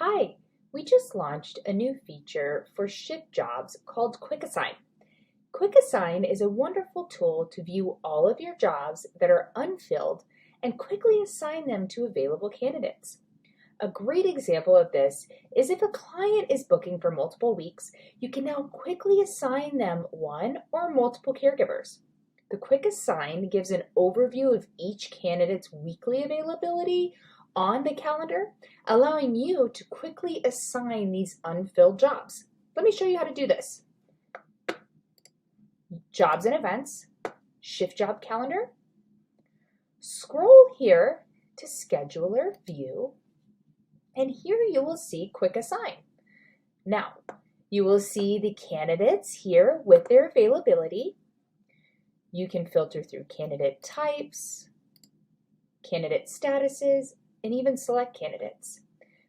Hi, we just launched a new feature for shift jobs called Quick Assign. Quick Assign is a wonderful tool to view all of your jobs that are unfilled and quickly assign them to available candidates. A great example of this is if a client is booking for multiple weeks, you can now quickly assign them one or multiple caregivers. The Quick Assign gives an overview of each candidate's weekly availability on the calendar, allowing you to quickly assign these unfilled jobs. Let me show you how to do this. Jobs and events, shift job calendar. Scroll here to scheduler view, and here you will see Quick Assign. Now, you will see the candidates here with their availability. You can filter through candidate types, candidate statuses, and even select candidates.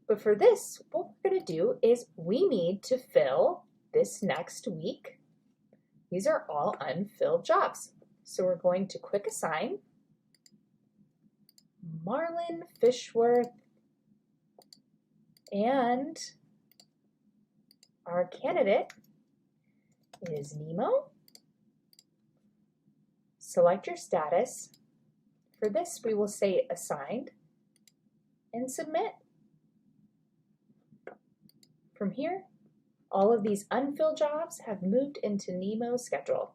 But for this, what we're going to do is we need to fill this next week. These are all unfilled jobs. So we're going to Quick Assign Marlin Fishworth, and our candidate is Nemo. Select your status. For this, we will say assigned and submit. From here, all of these unfilled jobs have moved into Nemo's schedule.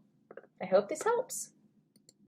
I hope this helps.